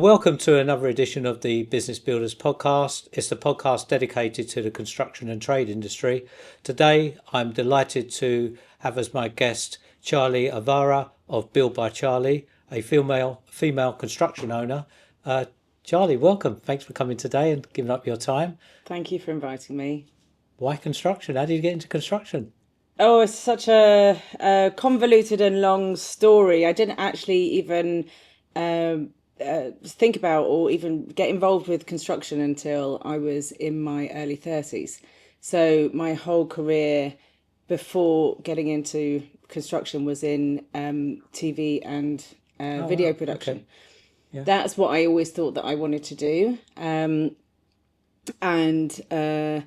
Welcome to another edition of the Business Builders podcast. It's the podcast dedicated to the construction and trade industry. Today, I'm delighted to have as my guest Charlie Avara of Build by Charlie, a female construction owner. Charlie, welcome. Thanks for coming today and giving up your time. Thank you for inviting me. Why construction? How did you get into construction? Oh, it's such a convoluted and long story. I didn't actually even think about or even get involved with construction until I was in my early 30s. So my whole career before getting into construction was in TV and video production. Okay. Yeah. That's what I always thought that I wanted to do. And I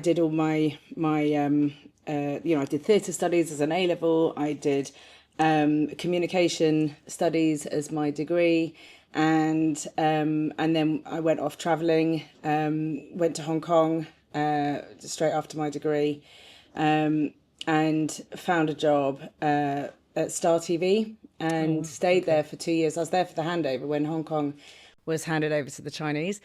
did all my I did theatre studies as an A level. I did communication studies as my degree, and then I went off travelling. Went to Hong Kong straight after my degree, and found a job at Star TV and stayed there for 2 years. I was there for the handover when Hong Kong was handed over to the Chinese.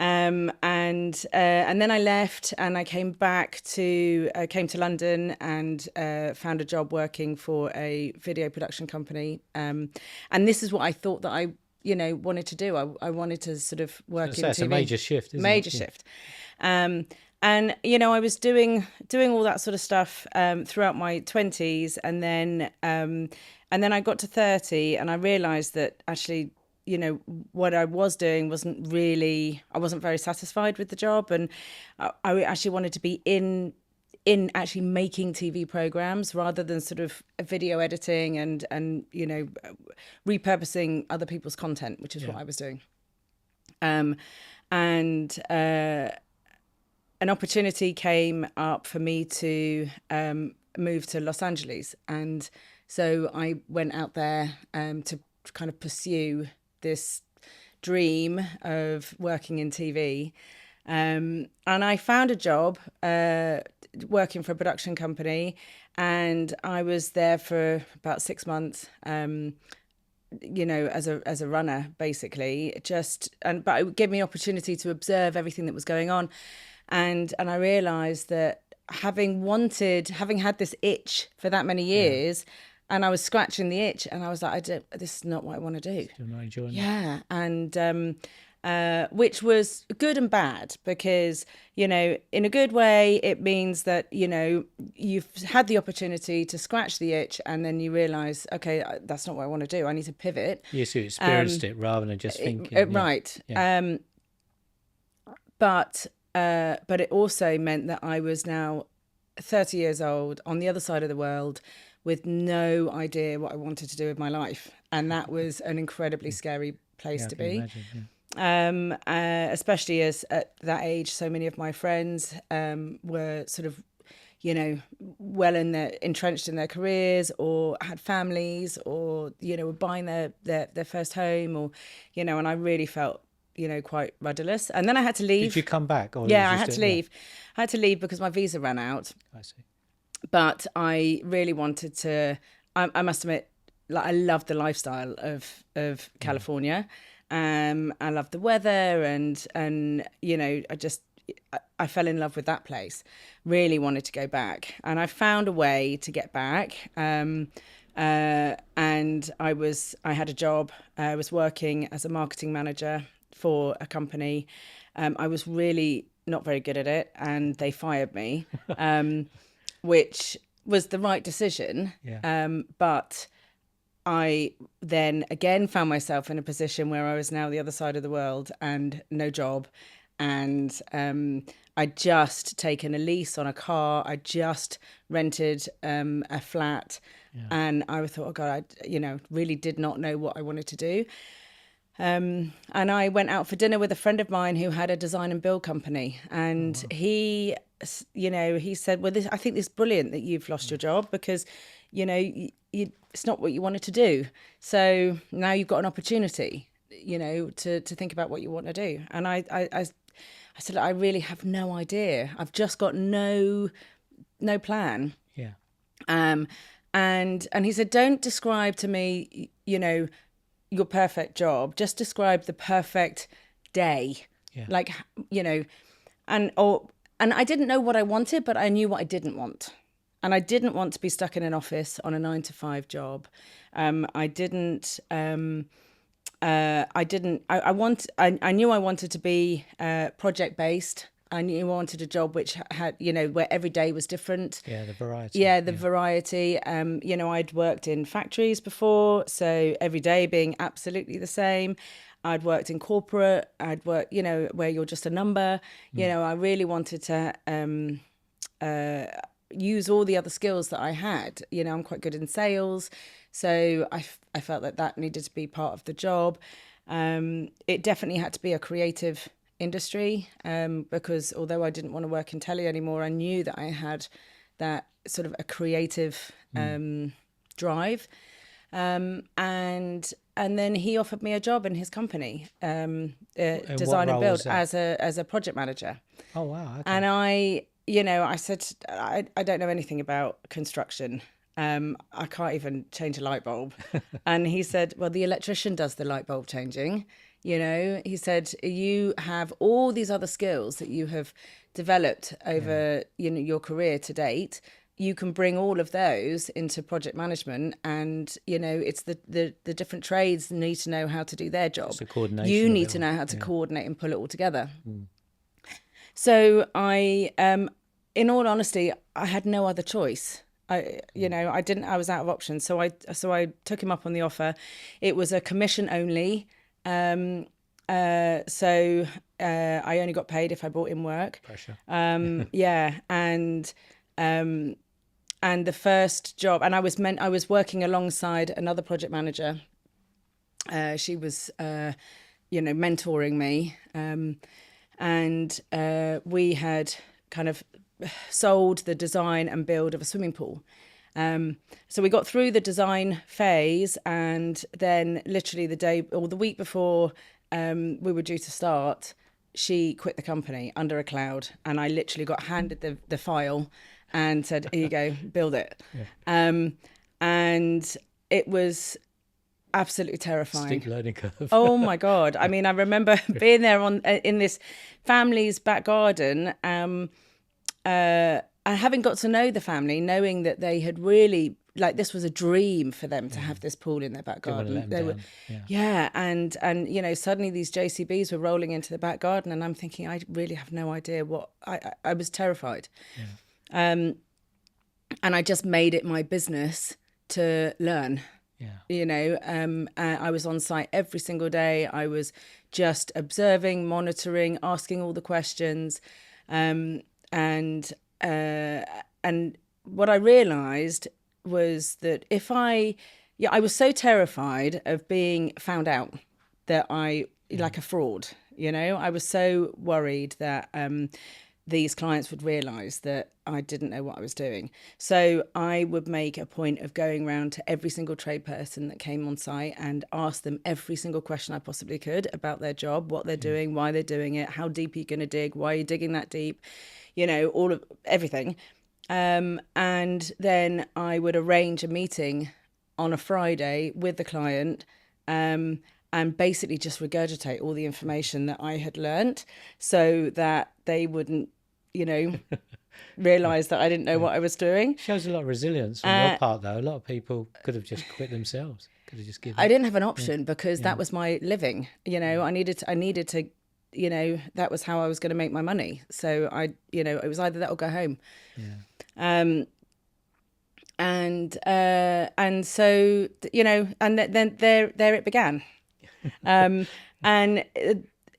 And then I left and I came to London and found a job working for a video production company. And this is what I thought that I wanted to do. I wanted to sort of work in TV. It's a major shift, isn't it? Major shift. And I was doing all that sort of stuff throughout my 20s, and then I got to 30 and I realised that actually, what I was doing I wasn't very satisfied with the job, and I actually wanted to be in actually making TV programs rather than sort of video editing and repurposing other people's content, which is what I was doing. And an opportunity came up for me to move to Los Angeles, and so I went out there to kind of pursue this dream of working in TV. And I found a job working for a production company, and I was there for about 6 months, as a runner, basically. But it gave me opportunity to observe everything that was going on. And I realised that having had this itch for that many years, and I was scratching the itch, and I was like, this is not what I want to do. Still not enjoying it. Yeah, and which was good and bad, because, in a good way, it means that, you've had the opportunity to scratch the itch, and then you realise, okay, that's not what I want to do. I need to pivot. Yes, you experienced it rather than just thinking. Right. Yeah. But it also meant that I was now 30 years old on the other side of the world with no idea what I wanted to do with my life. And that was an incredibly scary place to be. Imagine, especially as at that age, so many of my friends were sort of, entrenched in their careers, or had families, or, were buying their first home, or, and I really felt, quite rudderless. And then I had to leave. Did you come back? Or I had to leave. I had to leave because my visa ran out. I see. But I really wanted to, I must admit, like, I loved the lifestyle of California. I loved the weather, and I fell in love with that place. Really wanted to go back, and I found a way to get back. And I had a job. I was working as a marketing manager for a company. I was really not very good at it, and they fired me, which was the right decision. Yeah. But I then again found myself in a position where I was now the other side of the world and no job. And I'd just taken a lease on a car. I just rented a flat. Yeah. And I thought, oh God, I really did not know what I wanted to do. And I went out for dinner with a friend of mine who had a design and build company. And he said, well, I think this is brilliant that you've lost your job, because, it's not what you wanted to do. So now you've got an opportunity, to think about what you want to do. And I said, I really have no idea. I've just got no plan. Yeah. And he said, don't describe to me, your perfect job, just describe the perfect day. Yeah. Like, you know, and I didn't know what I wanted, but I knew what I didn't want. And I didn't want to be stuck in an office on a 9 to 5 job. I knew I wanted to be project based. I knew I wanted a job which had, you know, where every day was different. Yeah, the variety. Yeah, the variety. You know, I'd worked in factories before, so every day being absolutely the same. I'd worked in corporate. I'd worked, you know, where you're just a number. You know, I really wanted to use all the other skills that I had. You know, I'm quite good in sales, so I felt that that needed to be part of the job. It definitely had to be a creative industry, because although I didn't want to work in telly anymore, I knew that I had that sort of a creative drive. And then he offered me a job in his company, design and build, as a project manager. Oh wow! Okay. And I said, I don't know anything about construction. I can't even change a light bulb. And he said, well, the electrician does the light bulb changing. You know, he said, you have all these other skills that you have developed over your career to date. You can bring all of those into project management, and it's the different trades need to know how to do their job. It's the coordination. You need to know how to coordinate and pull it all together. So I, in all honesty, I had no other choice. I was out of options. So I took him up on the offer. It was a commission only. So I only got paid if I brought in work. Pressure. And the first job, and I was working alongside another project manager. She was, mentoring me, and we had kind of sold the design and build of a swimming pool. So we got through the design phase, and then literally the day or the week before we were due to start, she quit the company under a cloud, and I literally got handed the file and said, here you go, build it. Yeah. And it was absolutely terrifying. Steep learning curve. Oh my God. I mean, I remember being there in this family's back garden, and having got to know the family, knowing that they had really, like, this was a dream for them to have this pool in their back garden. They were, and suddenly these JCBs were rolling into the back garden, and I'm thinking, I really have no idea what I was terrified. Yeah. And I just made it my business to learn. Yeah. I was on site every single day. I was just observing, monitoring, asking all the questions, and what I realized was that I was so terrified of being found out that like a fraud, I was so worried that these clients would realize that I didn't know what I was doing. So I would make a point of going around to every single trade person that came on site and ask them every single question I possibly could about their job, what they're doing, why they're doing it, how deep are you going to dig, why are you digging that deep, all of everything. And then I would arrange a meeting on a Friday with the client, and basically just regurgitate all the information that I had learnt, so that they wouldn't, realise that I didn't know what I was doing. Shows a lot of resilience on your part, though. A lot of people could have just quit themselves. Could have just given. I didn't have an option because that was my living. I needed to. That was how I was going to make my money. So it was either that or go home. Yeah. And so, and then there it began. And,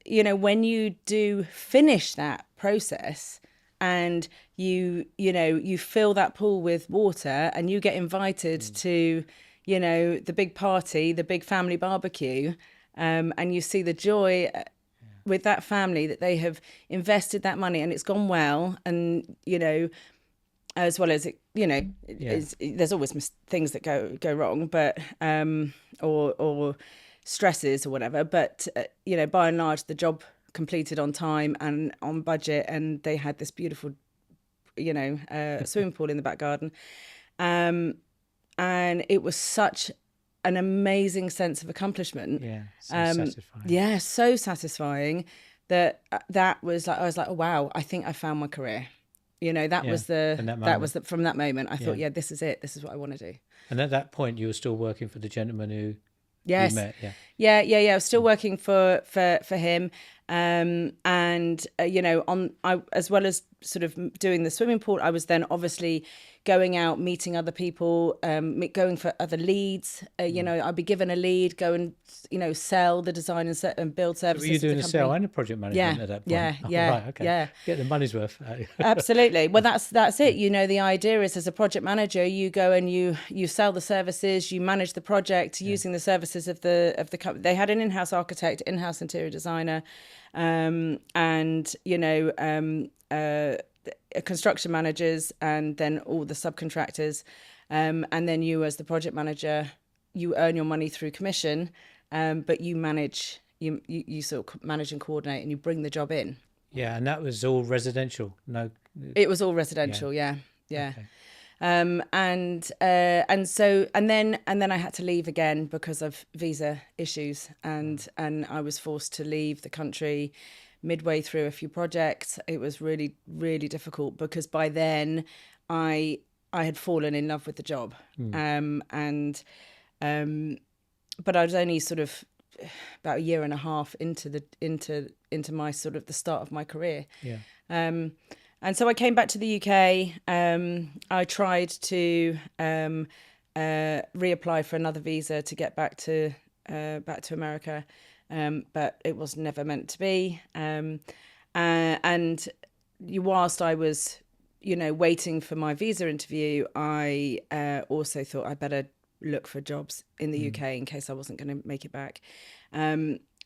when you do finish that process and you fill that pool with water and you get invited to, the big party, the big family barbecue, and you see the joy with that family that they have invested that money and it's gone well, and as well as it, there's always things that go wrong, but or stresses or whatever, but by and large the job completed on time and on budget, and they had this beautiful swimming pool in the back garden, and it was such an amazing sense of accomplishment. Yeah, so satisfying. Yeah, so satisfying that was like, I was like, oh wow, I think I found my career. You know, that Yeah, was from that moment. from that moment I thought, Yeah. yeah, this is it. This is what I want to do. And at that point, you were still working for the gentleman who you Yes. met. Yeah. Yeah. I was still working for him, and you know, as well as sort of doing the swimming pool, I was then obviously going out, meeting other people, going for other leads. You know, I'd be given a lead, go and sell the design and build So were services. you doing the a sale and a project management at that point? Yeah, Right, okay. yeah. Get the money's worth. Absolutely. Well, that's it. You know, the idea is, as a project manager, you go and you sell the services, you manage the project using the services of the company. They had an in-house architect, in-house interior designer, and construction managers, and then all the subcontractors, and then you, as the project manager, you earn your money through commission, but you manage, you sort of manage and coordinate, and you bring the job in. Yeah, and that was all residential. No, It was all residential. Yeah. okay. And then I had to leave again because of visa issues, and I was forced to leave the country midway through a few projects. It was really, really difficult because by then I had fallen in love with the job. But I was only sort of about a year and a half into my sort of the start of my career. Yeah. And so I came back to the UK. I tried to reapply for another visa to get back to America, but it was never meant to be. And whilst I was, waiting for my visa interview, I also thought I better look for jobs in the UK in case I wasn't going to make it back.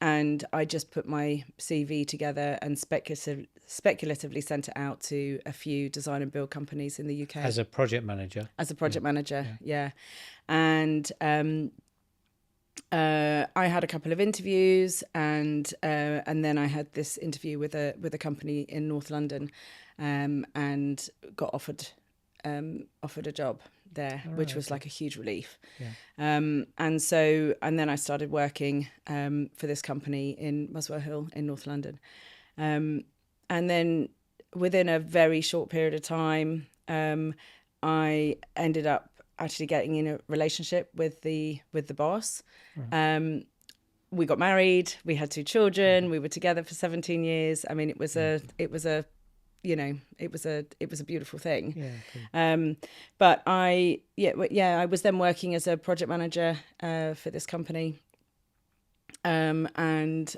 And I just put my CV together and speculatively sent it out to a few design and build companies in the UK. As a project manager? As a project manager, yeah. And I had a couple of interviews, and then I had this interview with a company in North London, and got offered a job there, which was like a huge relief. Yeah. And then I started working for this company in Muswell Hill in North London. And then within a very short period of time, I ended up actually getting in a relationship with the boss. Right. We got married, we had 2 children, we were together for 17 years. I mean, it was a beautiful thing. Yeah, cool. But I was then working as a project manager for this company, and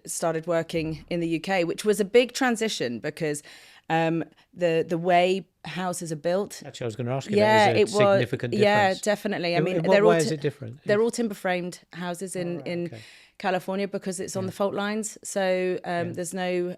started working in the UK, which was a big transition because the way houses are built. Actually, I was going to ask you that. Is a significant difference? Yeah, definitely. I mean, in what way is it different? They're all timber framed houses in California because it's on the fault lines. So there's no.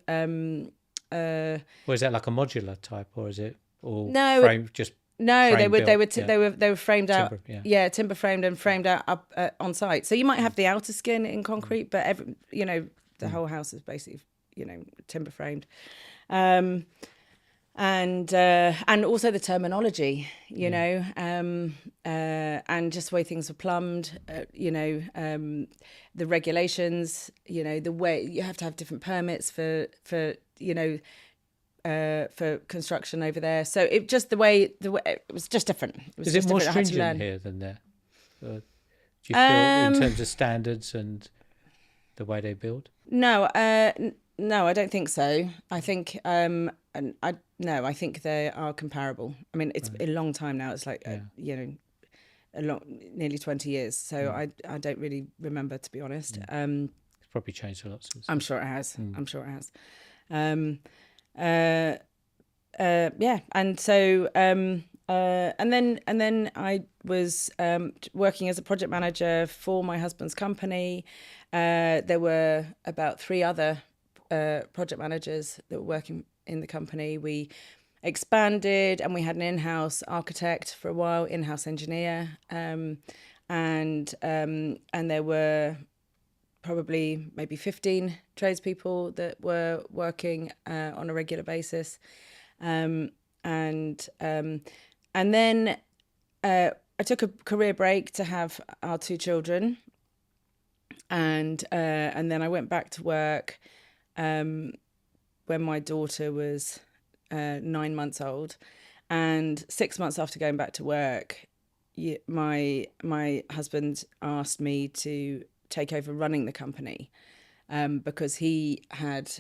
Or is that like a modular type, or is it all frame just? No, they were framed out. Timber, timber framed and framed out up on site. So you might have the outer skin in concrete, but the whole house is basically timber framed. And also the terminology, and just the way things are plumbed, the regulations, the way you have to have different permits for construction over there. So it just the way it was just different. Is it more stringent here than there? Do you feel in terms of standards and the way they build? No, I don't think so. I think I think they are comparable. I mean, it's a long time now. It's like nearly 20 years. So I don't really remember, to be honest. It's probably changed a lot since. I'm sure it has. And so and then I was working as a project manager for my husband's company. There were about 3 other project managers that were working in the company. We expanded, and we had an in-house architect for a while, in-house engineer, and there were probably maybe 15 tradespeople that were working on a regular basis, and then I took a career break to have our 2 children, and then I went back to work when my daughter was 9 months old, and 6 months after going back to work, my husband asked me to take over running the company, because he had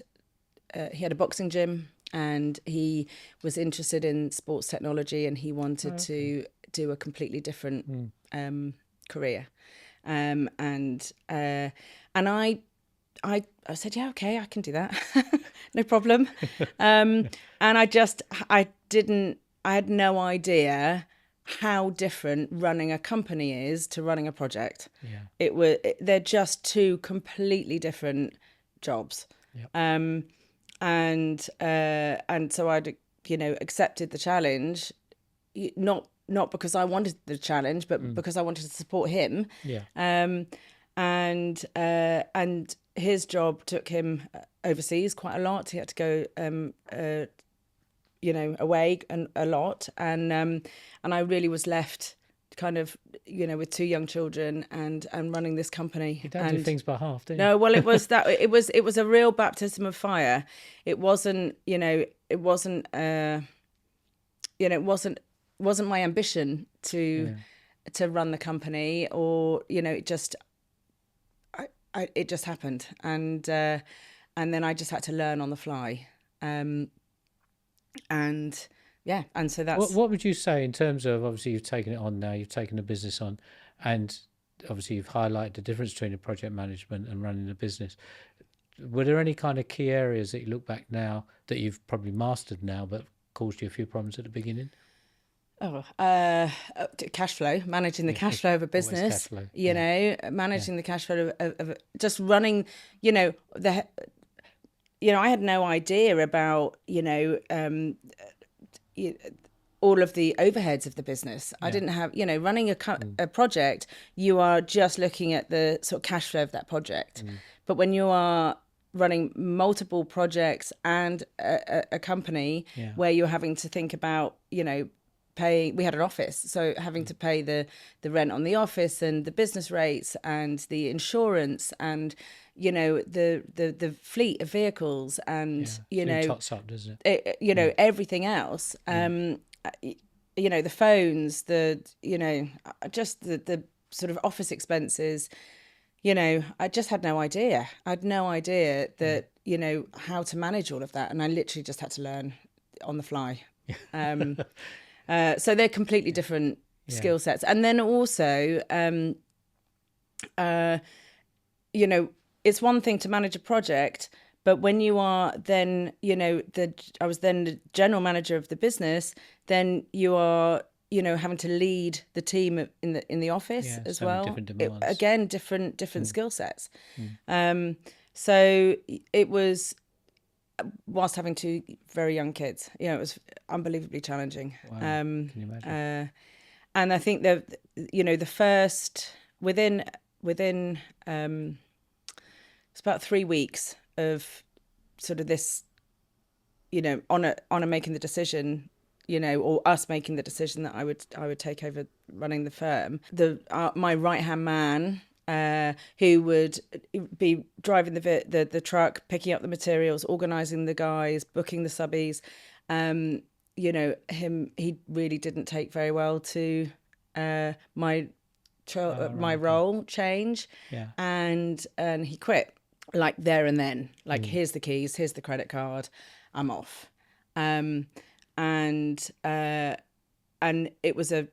a boxing gym, and he was interested in sports technology, and he wanted to do a completely different career. And I said, yeah, okay, I can do that. No problem. And I had no idea how different running a company is to running a project. Yeah. They're just 2 completely different jobs. Yep. And so I'd accepted the challenge, not because I wanted the challenge, but because I wanted to support him. Yeah. And his job took him overseas quite a lot. He had to go away a lot, and I really was left kind of with 2 young children and running this company. You don't do things by half, do you? No, well, it was a real baptism of fire. It wasn't my ambition to run the company, or it just happened, and then I just had to learn on the fly, and so that's What would you say in terms of, obviously you've taken it on now, you've taken the business on, and obviously you've highlighted the difference between the project management and running the business. Were there any kind of key areas that you look back now that you've probably mastered now but caused you a few problems at the beginning? Cash flow, managing the cash flow of a business, cash flow, managing the cash flow of just running, I had no idea about, all of the overheads of the business. I didn't have, running a project, you are just looking at the sort of cash flow of that project. But when you are running multiple projects and a company where you're having to think about, paying, we had an office, so having to pay the rent on the office and the business rates and the insurance and the fleet of vehicles and tots up, doesn't it? Everything else, the phones, just the sort of office expenses. I just had no idea. I had no idea that how to manage all of that, and I literally just had to learn on the fly. So they're completely different skill sets. And then also, it's one thing to manage a project, but when you are then, I was then the general manager of the business, then you are, having to lead the team in the office as well. Different demands. Again, different skill sets. So it was, whilst having 2 very young kids, it was unbelievably challenging. Wow. Can you imagine? And I think the first within it's about 3 weeks of sort of this, on making the decision, or us making the decision that I would take over running the firm. My right-hand man, who would be driving the truck, picking up the materials, organising the guys, booking the subbies. He really didn't take very well to my role change, and he quit like there and then. Like, here's the keys, here's the credit card, I'm off. And it was an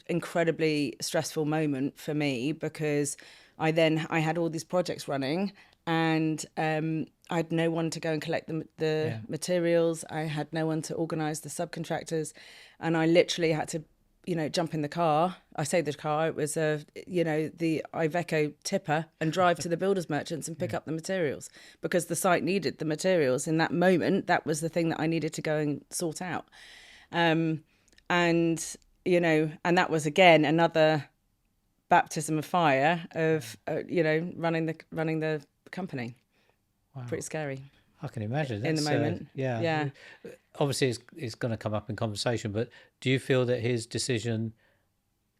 incredibly stressful moment for me, because I had all these projects running, and I had no one to go and collect the materials. I had no one to organise the subcontractors, and I literally had to, jump in the car. I say the car, it was the Iveco tipper, and drive to the builders merchants and pick up the materials, because the site needed the materials in that moment. That was the thing that I needed to go and sort out. And that was again another baptism of fire of running the company. Wow. Pretty scary. I can imagine. in the That's moment. yeah. Yeah. Obviously, it's going to come up in conversation. But do you feel that his decision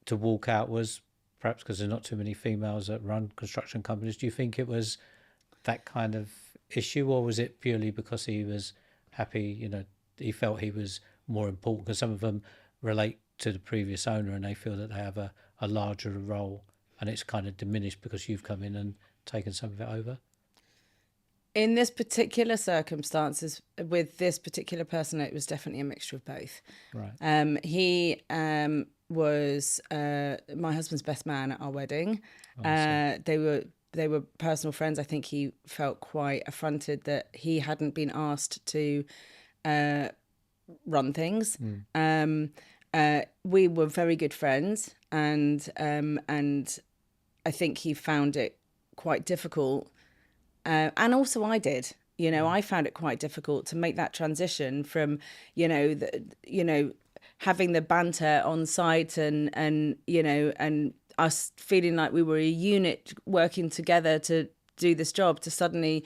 to walk out was perhaps because there's not too many females that run construction companies? Do you think it was that kind of issue, or was it purely because he was happy? He felt he was more important because some of them relate to the previous owner and they feel that they have a larger role, and it's kind of diminished because you've come in and taken some of it over. In this particular circumstances, with this particular person, it was definitely a mixture of both. Right. He was my husband's best man at our wedding. They were personal friends. I think he felt quite affronted that he hadn't been asked to run things. We were very good friends, and I think he found it quite difficult. And also I did, I found it quite difficult to make that transition from, having the banter on site and us feeling like we were a unit working together to do this job, to suddenly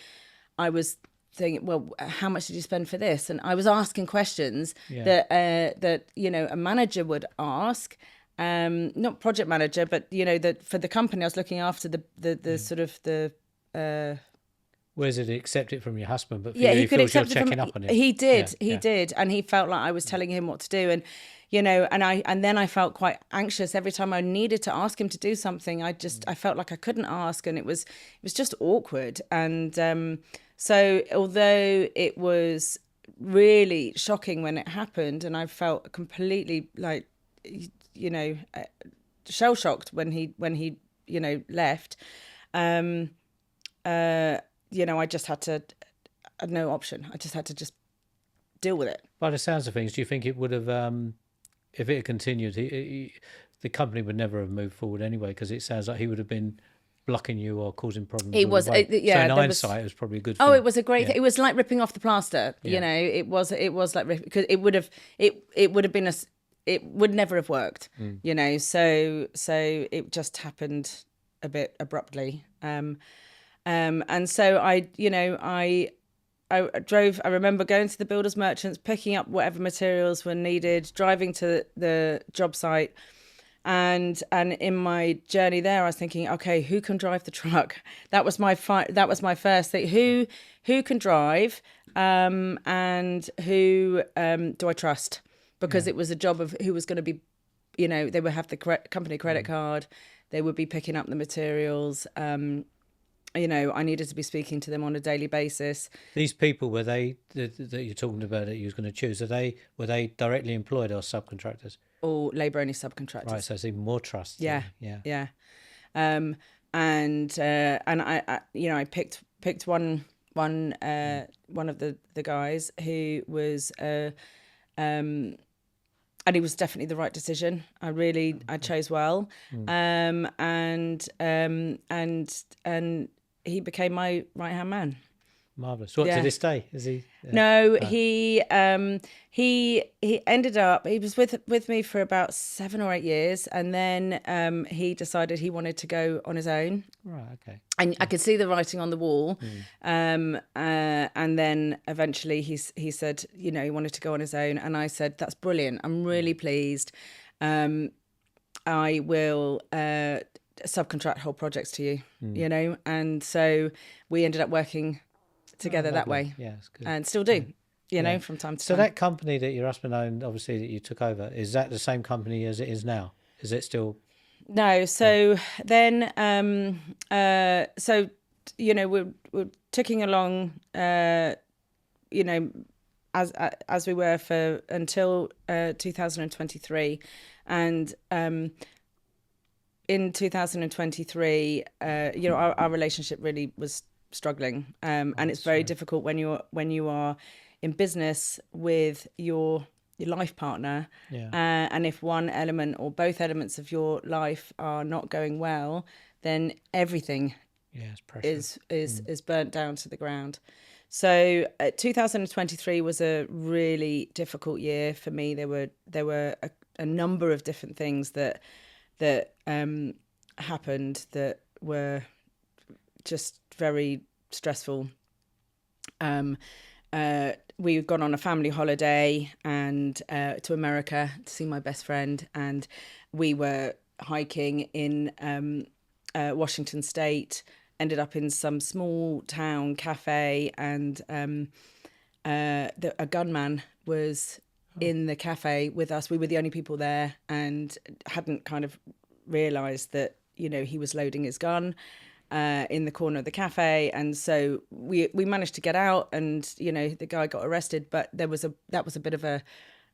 I was thinking, well, how much did you spend for this? And I was asking questions that a manager would ask. Not project manager, but that for the company I was looking after, the sort of the Whereas it accept it from your husband, but for yeah, you, he could feels you're accept it from checking up on him. he did Yeah. did, and he felt like I was telling him what to do, and and then I felt quite anxious every time I needed to ask him to do something. I felt like I couldn't ask, and it was just awkward. And so although it was really shocking when it happened, and I felt completely like shell shocked when he left. I just had to, I had no option. I just had to just deal with it. By the sounds of things, do you think it would have, if it had continued, the company would never have moved forward anyway? Because it sounds like he would have been blocking you or causing problems. It was, so in hindsight, it was probably a good thing. Oh, it was a great thing. It was like ripping off the plaster. Yeah. It was like because it would have been it would never have worked. So it just happened a bit abruptly. And so I drove. I remember going to the builders merchants, picking up whatever materials were needed, driving to the job site, and in my journey there, I was thinking, okay, who can drive the truck? That was my first thing. Who can drive, and who do I trust? Because it was a job of who was going to be, they would have the company credit card, they would be picking up the materials. I needed to be speaking to them on a daily basis. These people, were they that you're talking about that you was going to choose? Were they directly employed or subcontractors? Or labour-only subcontractors. Right, so it's even more trust. Yeah. And I picked one of the guys who was and it was definitely the right decision. I chose well. And he became my right-hand man. Marvellous. What, to this day? Is he? No, he ended up, he was with me for about 7 or 8 years, and then he decided he wanted to go on his own. Right, okay. And I could see the writing on the wall. And then eventually he said, he wanted to go on his own. And I said, that's brilliant. I'm really pleased. I will subcontract whole projects to you, and so we ended up working together that way. Yeah, it's good. And still do, from time to time. So that company that your husband owned, obviously, that you took over, is that the same company as it is now? Is it still? No. So then, we're ticking along, as we were for until 2023, and in 2023, our relationship really was struggling, and it's very difficult when you are in business with your life partner, and if one element or both elements of your life are not going well, then everything is burnt down to the ground. So 2023 was a really difficult year for me. There were a number of different things that happened that were just very stressful. We'd gone on a family holiday and to America to see my best friend, and we were hiking in Washington State. Ended up in some small town cafe, and a gunman was in the cafe with us. We were the only people there, and hadn't kind of realised that he was loading his gun in the corner of the cafe. And so we managed to get out, and the guy got arrested. But that was a bit of a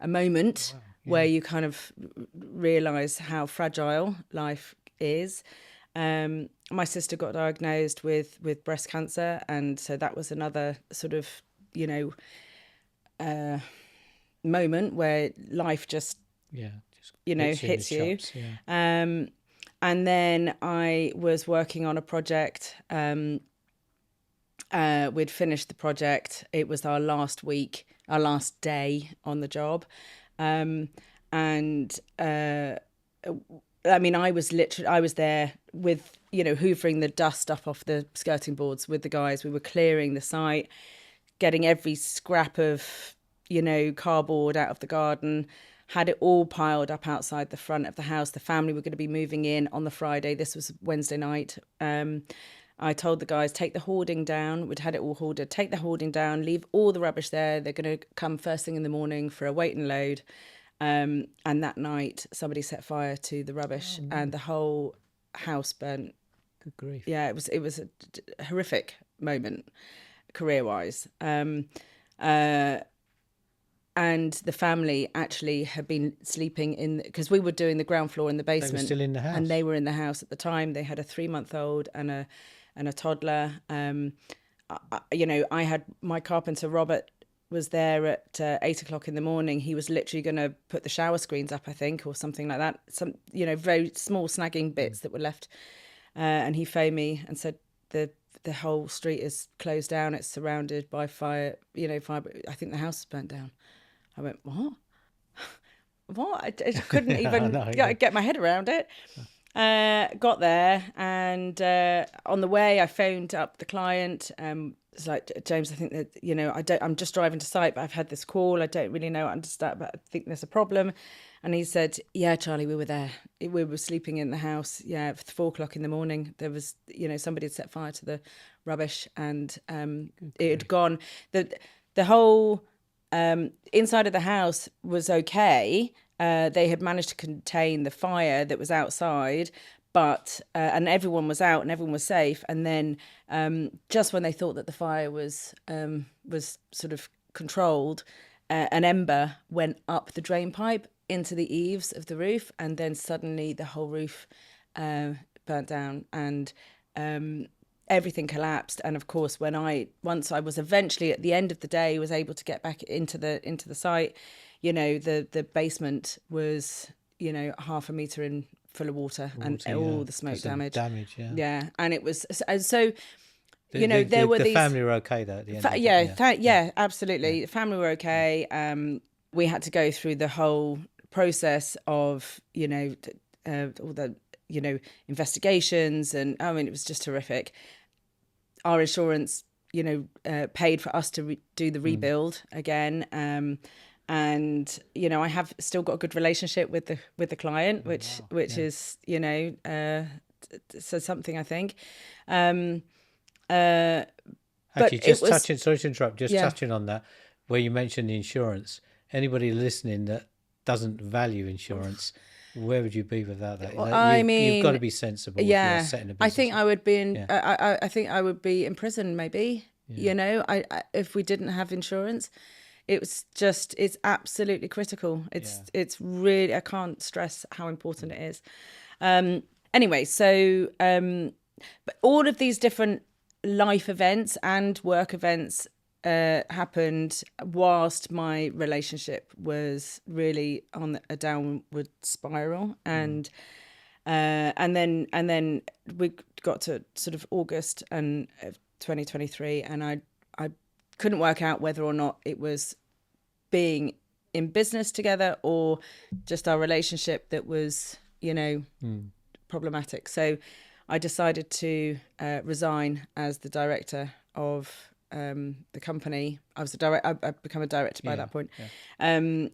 moment where you kind of realise how fragile life is. My sister got diagnosed with breast cancer, and so that was another sort of moment where life just hits you. Chops, yeah. And then I was working on a project. We'd finished the project. It was our last day on the job. I was there with, hoovering the dust up off the skirting boards with the guys. We were clearing the site, getting every scrap of, cardboard out of the garden, had it all piled up outside the front of the house. The family were going to be moving in on the Friday. This was Wednesday night. I told the guys, take the hoarding down. We'd had it all hoarded. Take the hoarding down, leave all the rubbish there. They're going to come first thing in the morning for a weight and load. And that night, somebody set fire to the rubbish, and the whole house burnt. Good grief. Yeah, it was a horrific moment, career-wise. And the family actually had been sleeping because we were doing the ground floor in the basement. They were still in the house. And they were in the house at the time. They had a 3-month-old and a toddler. I had my carpenter, Robert, was there at 8:00 in the morning. He was literally going to put the shower screens up, I think, or something like that. Some, very small snagging bits that were left. And he phoned me and said, the whole street is closed down. It's surrounded by fire, fire. I think the house is burnt down. I went, what? What? I couldn't even get my head around it. Got there, and on the way, I phoned up the client. It's like, James, I think that, I'm just driving to site, but I've had this call. I don't really know, understand, but I think there's a problem. And he said, yeah, Charlie, we were there. We were sleeping in the house. Yeah, at 4:00 in the morning. There was, somebody had set fire to the rubbish, and it had gone. The whole inside of the house was okay. They had managed to contain the fire that was outside, but and everyone was out and everyone was safe. And then just when they thought that the fire was sort of controlled, an ember went up the drain pipe into the eaves of the roof, and then suddenly the whole roof burnt down, and everything collapsed. And of course, once I was eventually at the end of the day was able to get back into the site, the basement was half a metre in full of water, and all the smoke damage. Yeah, and it was so. There were the these. family were okay though at the end. Yeah, absolutely. The family were okay. We had to go through the whole process of all the investigations, and it was just horrific. Our insurance paid for us to do the rebuild again, and I have still got a good relationship with the client, which is so something, I think. Actually, sorry to interrupt, touching on that, where you mentioned the insurance. Anybody listening that doesn't value insurance, where would you be without that? Well, you've got to be sensible. Yeah, if you're setting a business I think I would be in. I think I would be in prison, maybe. Yeah. If we didn't have insurance, it's absolutely critical. It's really, I can't stress how important it is. Anyway, so but all of these different life events and work events happened whilst my relationship was really on a downward spiral, and then we got to sort of August and 2023, and I couldn't work out whether or not it was being in business together or just our relationship that was problematic. So I decided to resign as the director of the company. I was I'd become a director by that point, and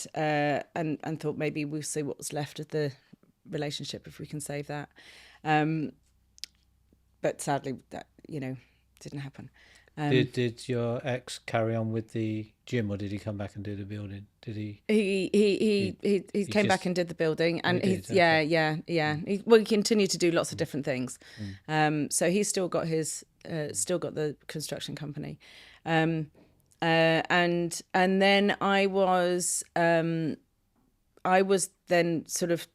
thought maybe we'll see what's left of the relationship if we can save that. But sadly, that didn't happen. Did your ex carry on with the gym, or did he come back and do the building? Did he? He came back and did the building, and he continued to do lots of different things. So he's still got the construction company, and then I was then sort of.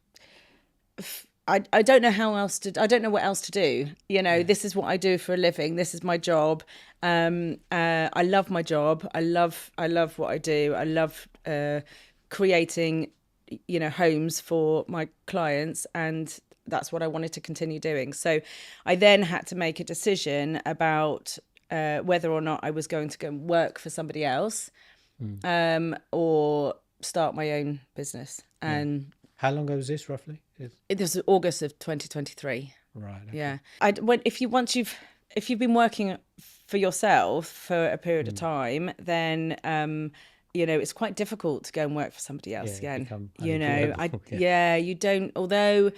I don't know how else to. I don't know what else to do. This is what I do for a living. This is my job. I love my job. I love what I do. I love creating, homes for my clients, and that's what I wanted to continue doing. So I then had to make a decision about whether or not I was going to go and work for somebody else, or start my own business. And how long ago was this roughly? It was August of 2023. Right. Okay. Yeah. If you've been working for yourself for a period of time, then it's quite difficult to go and work for somebody else again. You don't. Although,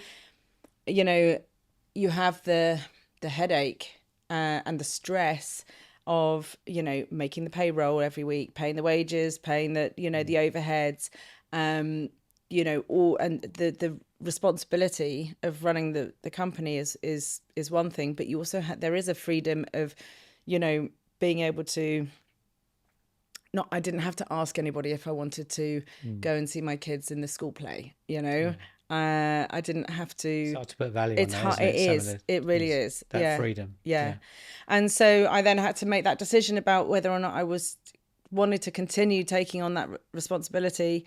you have the headache and the stress of making the payroll every week, paying the wages, paying the the overheads. The responsibility of running the company is one thing, but you also there is a freedom of, being able to. I didn't have to ask anybody if I wanted to go and see my kids in the school play. I didn't have to. It's hard to put value on that, isn't it? It is. It really is. That freedom. Yeah. And so I then had to make that decision about whether or not I wanted to continue taking on that responsibility.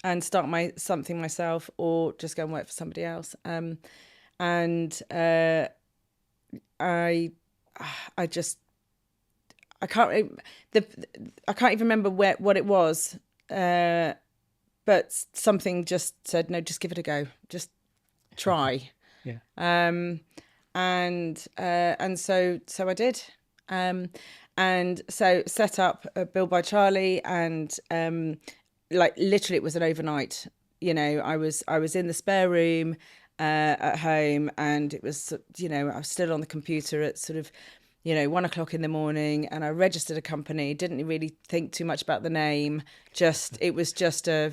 And start something myself, or just go and work for somebody else. I can't even remember what it was, but something just said, no, just give it a go, just try. And so I did, and so set up Build by Charlie, and literally it was an overnight. I was in the spare room at home, and it was I was still on the computer at sort of 1 o'clock in the morning, and I registered a company. Didn't really think too much about the name. It was just get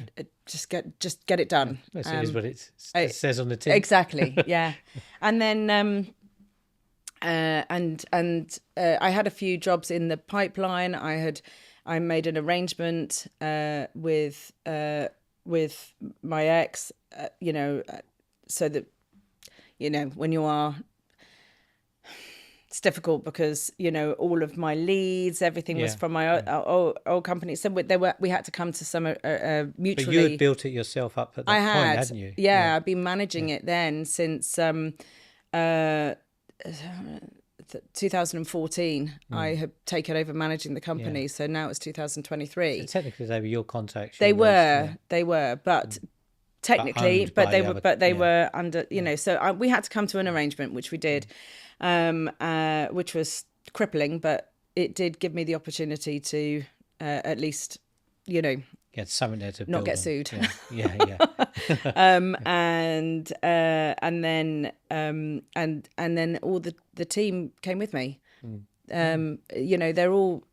it done. It is what it says on the tin. Exactly. Yeah. And then I had a few jobs in the pipeline. I made an arrangement with my ex, so that when you are, it's difficult because all of my leads, everything was from my old company. So we had to come to some mutually. But you had built it yourself up at that point, hadn't you? Yeah, I've been managing it then since 2014. I had taken over managing the company, so now it's 2023. So technically, they were your contacts. They were, but technically, they were under. So we had to come to an arrangement, which we did, which was crippling, but it did give me the opportunity to at least, get something there to not get on. sued. Yeah. And then all the team came with me. They're all,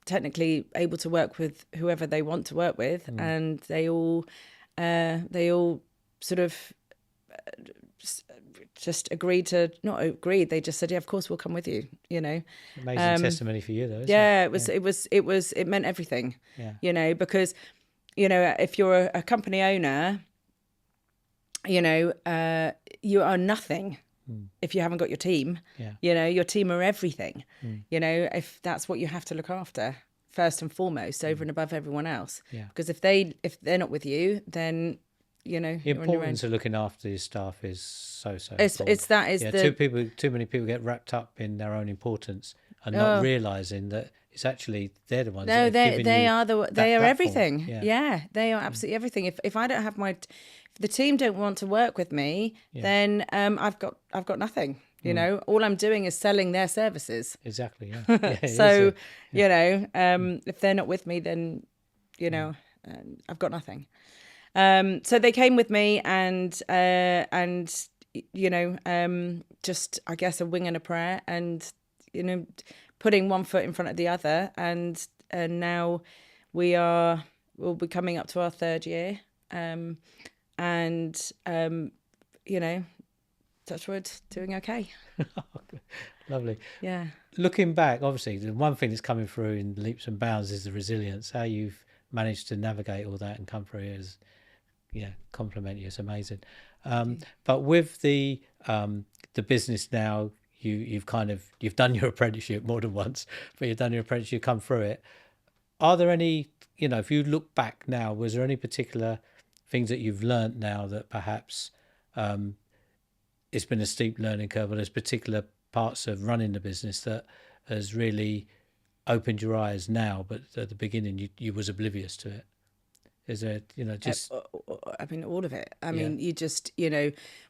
technically able to work with whoever they want to work with, and they all sort of just not agreed. They just said, "Yeah, of course we'll come with you." Amazing testimony for you, though. Isn't it? It meant everything. Yeah. Because if you're a company owner, you are nothing if you haven't got your team. Your team are everything. If that's what you have to look after first and foremost, over and above everyone else. Because if they're not with you, then the importance of looking after your staff is so important. Too many people get wrapped up in their own importance and not realizing that it's actually they're the ones. No, they are everything. Yeah. They are absolutely everything. If I don't have if the team don't want to work with me, then I've got nothing. You know, all I'm doing is selling their services. Exactly. Yeah. Yeah, So, you know, if they're not with me, then, you know, I've got nothing. So they came with me and you know, just, I guess, a wing and a prayer and, you know, putting one foot in front of the other. And now we'll be coming up to our third year. You know, touch wood, doing okay. Lovely. Yeah. Looking back, obviously, the one thing that's coming through in leaps and bounds is the resilience. How you've managed to navigate all that and come through is, compliment you. It's amazing. But with the business now, you've done your apprenticeship more than once, but you've done your apprenticeship, you come through it. Are there any, if you look back now, was there any particular things that you've learned now that perhaps it's been a steep learning curve, or there's particular parts of running the business that has really opened your eyes now, but at the beginning you was oblivious to it? Is there, just... I mean, all of it. I mean, you just,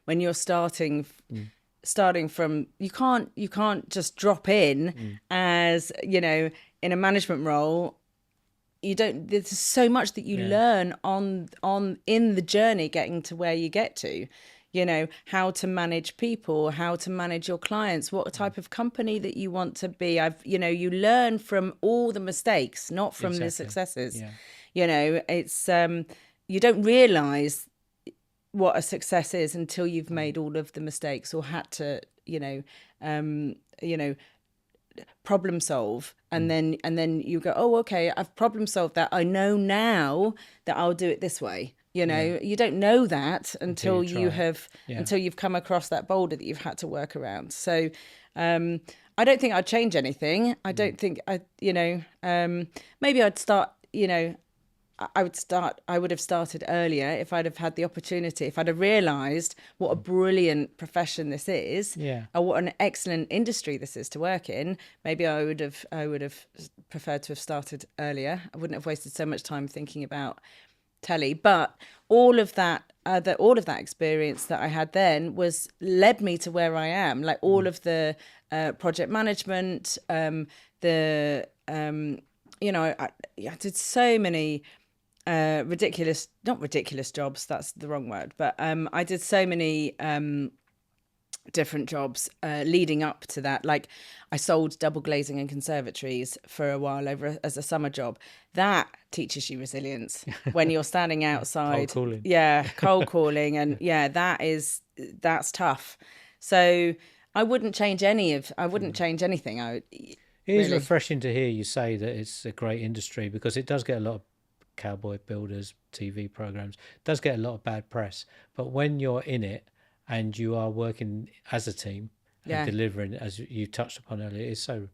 when you're starting from, you can't just drop in as, in a management role. There's so much that you learn in the journey getting to where you get to, how to manage people, how to manage your clients, what type of company that you want to be. You learn from all the mistakes, not from the successes. It's you don't realize what a success is until you've made all of the mistakes or had to, problem solve, and then you go, oh, okay, I've problem solved that. I know now that I'll do it this way. You don't know that until until you've come across that boulder that you've had to work around. So I don't think I'd change anything. I don't think maybe I'd start, I would have started earlier if I'd have had the opportunity, if I'd have realised what a brilliant profession this is, or what an excellent industry this is to work in. Maybe I would have preferred to have started earlier. I wouldn't have wasted so much time thinking about telly. But all of that experience that I had then led me to where I am. Like all of the project management, I did so many not ridiculous jobs, that's the wrong word, but I did so many different jobs leading up to that. Like I sold double glazing in conservatories for a while as a summer job. That teaches you resilience when you're standing outside. Cold calling and that's tough. So I wouldn't change anything. It is refreshing to hear you say that it's a great industry, because it does get a lot of cowboy builders, TV programs, does get a lot of bad press. But when you're in it and you are working as a team and delivering, as you touched upon earlier, it's so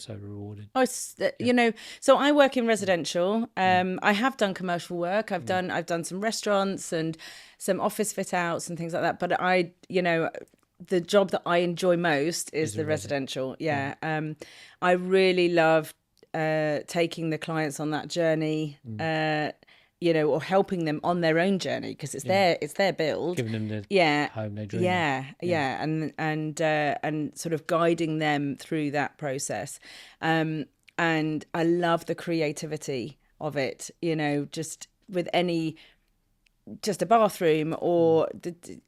rewarding. Oh, so I work in residential. I have done commercial work. I've done some restaurants and some office fit outs and things like that. But the job that I enjoy most is the residential. I really love taking the clients on that journey, or helping them on their own journey, because it's their build, giving them the home they dream of. And sort of guiding them through that process. And I love the creativity of it. Just with just a bathroom or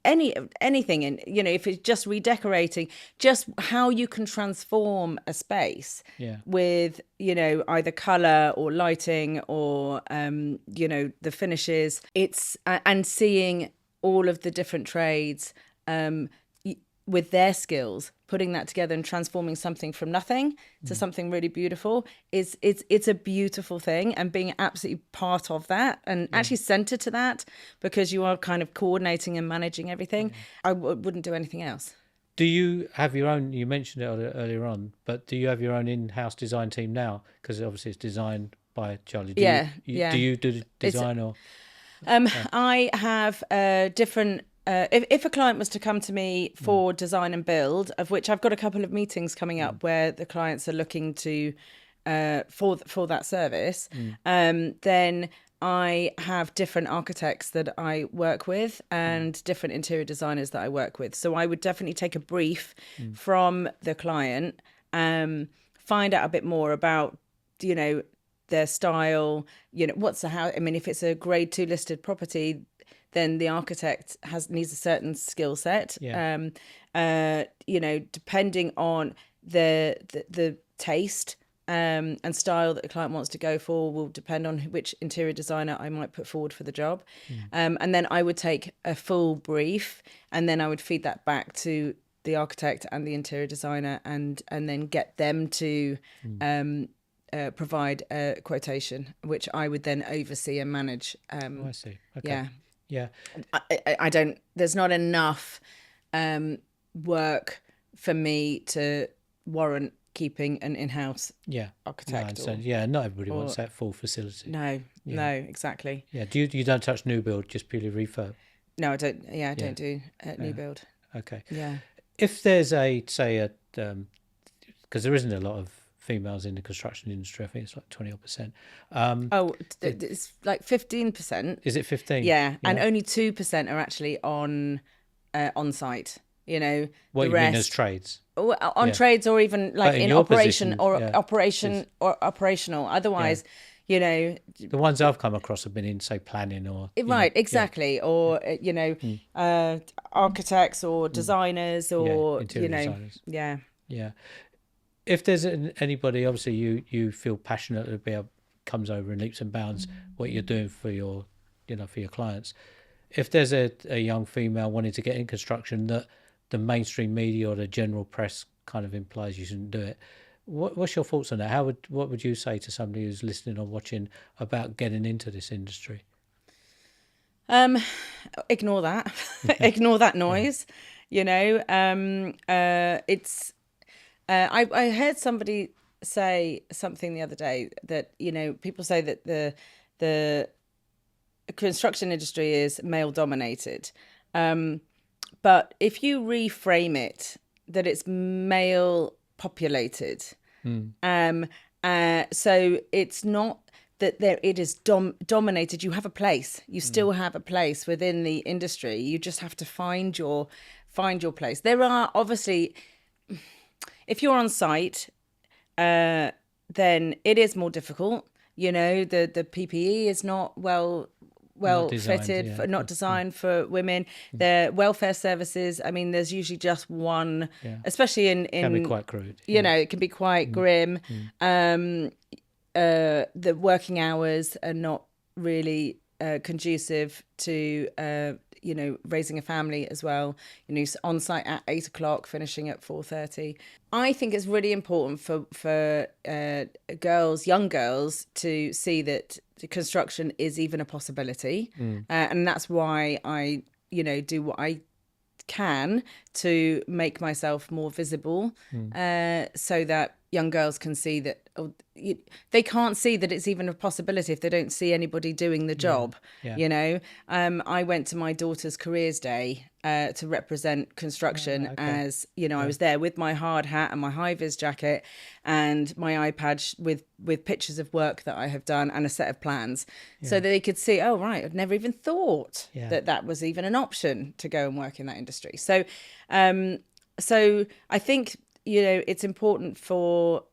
anything, and if it's just redecorating, just how you can transform a space with either color or lighting or the finishes. It's and seeing all of the different trades with their skills, putting that together and transforming something from nothing to something really beautiful it's a beautiful thing, and being absolutely part of that and actually centered to that, because you are kind of coordinating and managing everything. I wouldn't do anything else. Do you have your own, you mentioned it earlier on, but do you have your own in-house design team now? Because obviously it's designed by Charlie. Do you do the design or? I have different. If a client was to come to me for design and build, of which I've got a couple of meetings coming up where the clients are looking to for that service, then I have different architects that I work with and different interior designers that I work with. So I would definitely take a brief from the client, find out a bit more about, their style, what's the house. I mean, if it's a grade 2 listed property, then the architect needs a certain skill set. Yeah. Depending on the taste and style that the client wants to go for will depend on which interior designer I might put forward for the job. And then I would take a full brief and then I would feed that back to the architect and the interior designer and then get them to provide a quotation, which I would then oversee and manage. I see. Okay. Yeah. Yeah. I don't, there's not enough work for me to warrant keeping an in-house architect. Not everybody wants that full facility. No, exactly. Yeah. You don't touch new build, just purely refurb? No, I don't. Yeah, I don't do new build. Okay. Yeah. If there's because there isn't a lot of females in the construction industry, I think it's like 20%. It's like 15%. Is it 15? Yeah, and only 2% are actually on site. What the you rest, mean as trades? On trades, or even like in operation position, or operational. Otherwise, the ones I've come across have been in, say, planning or exactly, or architects or designers or interior designers. Yeah. If there's anybody, obviously you feel passionate about, comes over in leaps and bounds what you're doing for your clients. If there's a young female wanting to get in construction that the mainstream media or the general press kind of implies you shouldn't do it, what's your thoughts on that? What would you say to somebody who's listening or watching about getting into this industry? Ignore that. Ignore that noise. It's. I heard somebody say something the other day that people say that the construction industry is male dominated, but if you reframe it that it's male populated, so it's not that it is dominated. You have a place. You still have a place within the industry. You just have to find your place. There are obviously, if you're on site, then it is more difficult. The PPE is not well fitted, not designed for women. The welfare services, I mean, there's usually just one, especially in can be quite crude. It can be quite grim. The working hours are not really conducive to raising a family as well. On site at 8:00, finishing at 4:30. I think it's really important for young girls, to see that construction is even a possibility, and that's why I do what I can to make myself more visible, so that young girls can see that they can't see that it's even a possibility if they don't see anybody doing the job. I went to my daughter's careers day to represent construction, as I was there with my hard hat and my high-vis jacket and my iPad with pictures of work that I have done and a set of plans, so that they could see, oh right, I'd never even thought that was even an option to go and work in that industry. So I think it's important for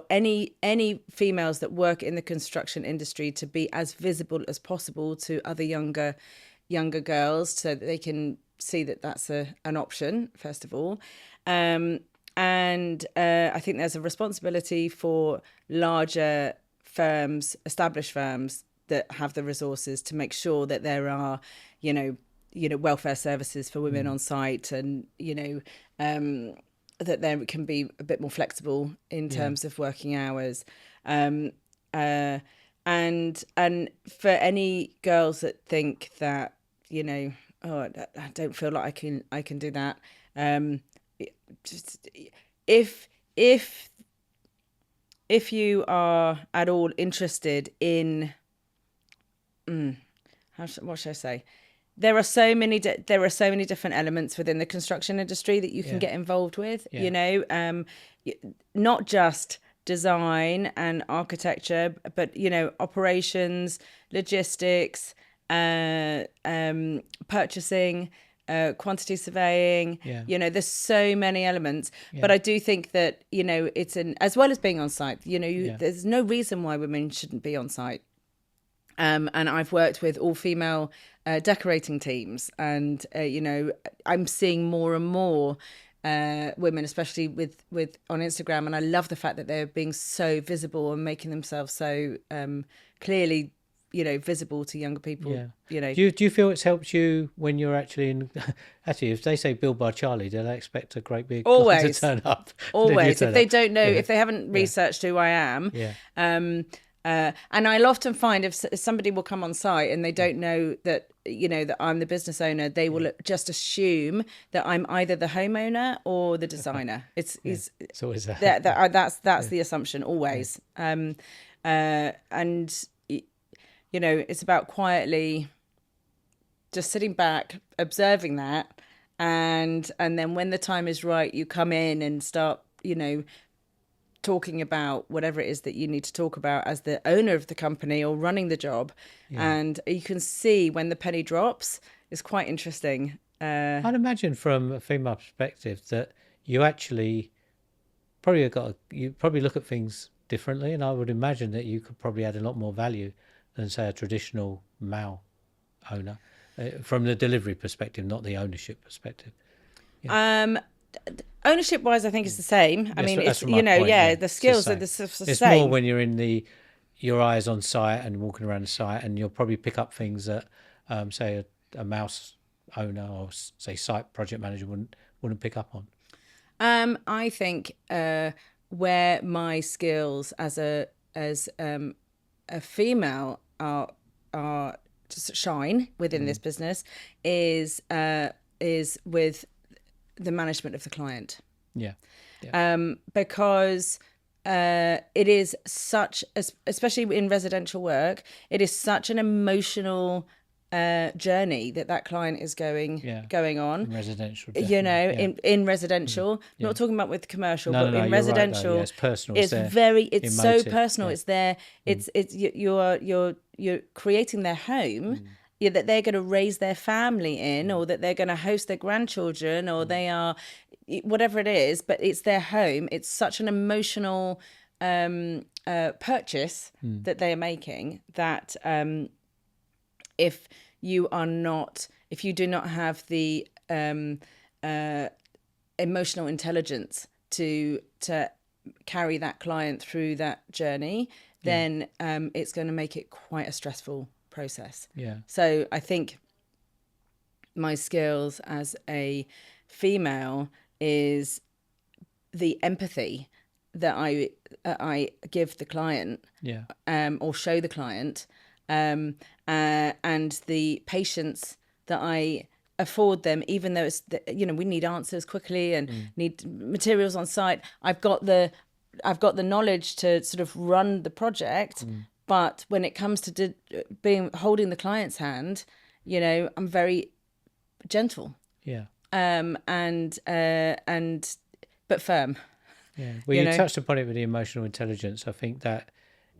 any females that work in the construction industry to be as visible as possible to other younger girls, so that they can see that that's an option, first of all. And I think there's a responsibility for larger firms, established firms that have the resources, to make sure that there are, welfare services for women on site, and that there can be a bit more flexible in terms of working hours, and for any girls that think that I don't feel like I can do that, just if you are at all interested in what should I say? There are so many different elements within the construction industry that you can get involved with. Not just design and architecture, but operations, logistics, purchasing, quantity surveying. Yeah. There's so many elements. But I do think that it's as well as being on site. There's no reason why women shouldn't be on site. And I've worked with all-female decorating teams, and I'm seeing more and more women, especially with on Instagram, and I love the fact that they're being so visible and making themselves so clearly, visible to younger people. Yeah. Do you feel it's helped you when you're actually in? Actually, if they say Build by Charlie, do they expect a great big client to turn up? Always. If they don't know, if they haven't researched who I am, and I'll often find if somebody will come on site and they don't know that that I'm the business owner, they will just assume that I'm either the homeowner or the designer. It's always that's the assumption always. And it's about quietly just sitting back, observing that, and then when the time is right, you come in and start talking about whatever it is that you need to talk about as the owner of the company or running the job. And you can see when the penny drops. It's quite interesting. I'd imagine from a female perspective that you actually you probably look at things differently, and I would imagine that you could probably add a lot more value than, say, a traditional male owner from the delivery perspective, not the ownership perspective. Ownership wise, I think it's the same. I mean, it's point, the skills are the same. It's more when you're in your eyes on site and walking around the site, and you'll probably pick up things that say a mouse owner or say site project manager wouldn't pick up on. I think where my skills as a female are just shine within this business is with the management of the client. Because it is such, especially in residential work, it is such an emotional journey that client is going on. In residential, in residential, not talking about with commercial, but in residential, it's personal. It's emotive. so personal. It's there. It's you're creating their home. That they're going to raise their family in, or that they're going to host their grandchildren, or they are whatever it is, but it's their home. It's such an emotional purchase that they are making that if you do not have the emotional intelligence to carry that client through that journey, then it's going to make it quite a stressful process. So I think my skills as a female is the empathy that I give the client, or show the client, and the patience that I afford them, even though it's we need answers quickly and need materials on site. I've got the knowledge to sort of run the project. But when it comes to holding the client's hand, I'm very gentle. But firm. Well, you touched upon it with the emotional intelligence. I think that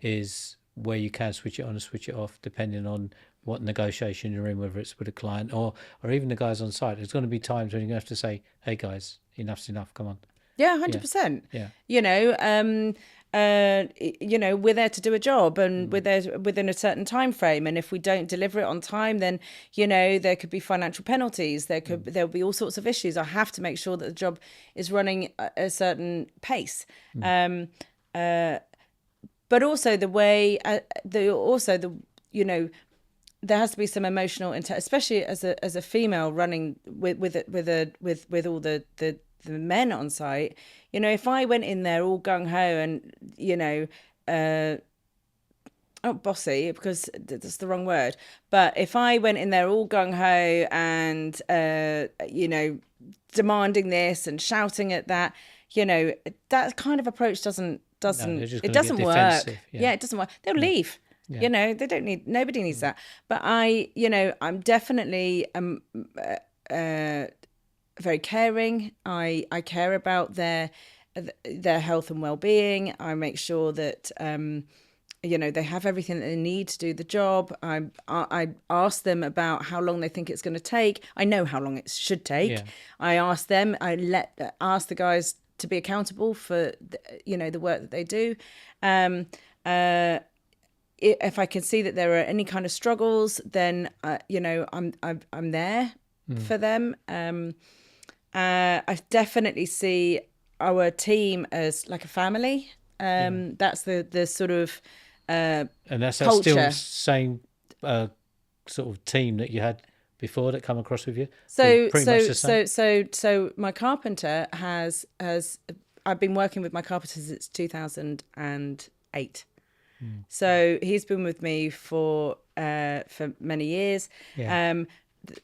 is where you can switch it on and switch it off, depending on what negotiation you're in, whether it's with a client or even the guys on site. There's going to be times when you're going to have to say, "Hey guys, enough's enough. Come on." 100%. We're there to do a job, and we're there within a certain time frame, and if we don't deliver it on time, then there could be financial penalties, there'll be all sorts of issues. I have to make sure that the job is running at a certain pace. But also the way there has to be some emotional especially as a female running with all the men on site. If I went in there all gung-ho and not bossy, because that's the wrong word, but if I went in there all gung-ho and demanding this and shouting at that, that kind of approach doesn't work. It doesn't work. They'll leave. They don't need, nobody needs that. But I'm definitely very caring. I care about their their health and well-being. I make sure that they have everything that they need to do the job. I ask them about how long they think it's going to take. I know how long it should take. Yeah. I ask them. Ask the guys to be accountable for the work that they do. If I can see that there are any kind of struggles, then I'm there for them. I definitely see our team as like a family. That's the sort of And that's that culture. still same sort of team that you had before that come across with you? So Pretty much the same? so my carpenter has I've been working with my carpenter since 2008. So he's been with me for many years. Yeah.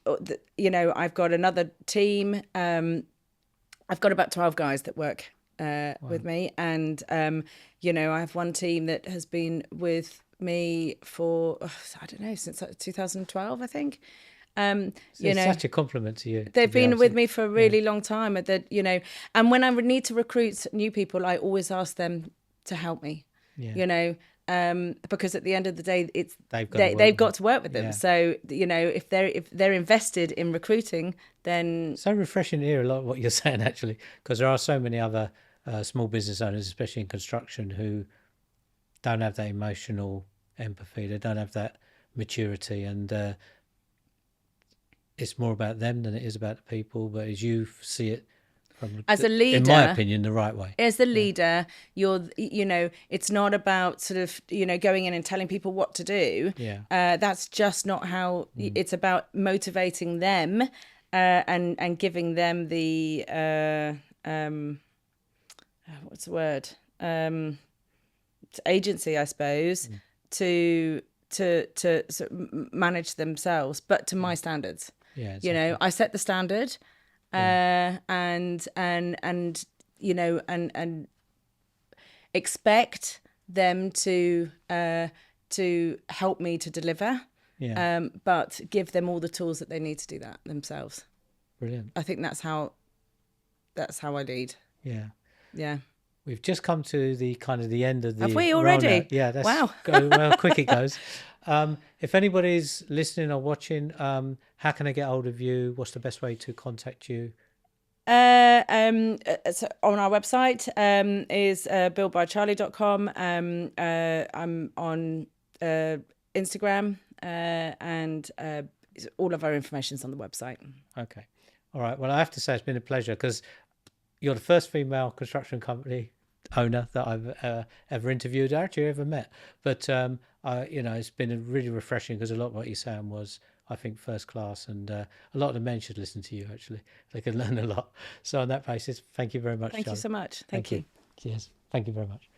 I've got another team. I've got about 12 guys that work with me, and I have one team that has been with me for I don't know, since 2012, I think. It's such a compliment to you. They've been with me for a really long time. And when I need to recruit new people, I always ask them to help me. Yeah. Because at the end of the day, they've got to work with them. Yeah. So if they're invested in recruiting, then so refreshing to hear a lot of what you're saying, actually, because there are so many other small business owners, especially in construction, who don't have that emotional empathy. They don't have that maturity, and it's more about them than it is about the people. But as you see it, as a leader, in my opinion, the right way. As the leader, it's not about sort of, going in and telling people what to do. Yeah. That's just not how. It's about motivating them and giving them the what's the word, agency, I suppose, to sort of manage themselves, but to my standards. Yeah, exactly. I set the standard. And expect them to help me to deliver. Yeah. But give them all the tools that they need to do that themselves. Brilliant. I think that's how I lead. Yeah. Yeah. We've just come to the end of the. Have we already? Rollout. Yeah. That's wow. How quick it goes. If anybody's listening or watching, how can I get hold of you? What's the best way to contact you? So on our website is buildbycharlie.com. I'm on Instagram, and all of our information's on the website. Okay. All right. Well, I have to say it's been a pleasure, because you're the first female construction company owner that I've ever interviewed, actually ever met. But it's been really refreshing, because a lot of what you're saying was, I think, first class, and a lot of the men should listen to you. Actually, they could learn a lot. So on that basis, thank you very much. Thank Charlie. you so much. Thank you. Cheers. Thank you very much.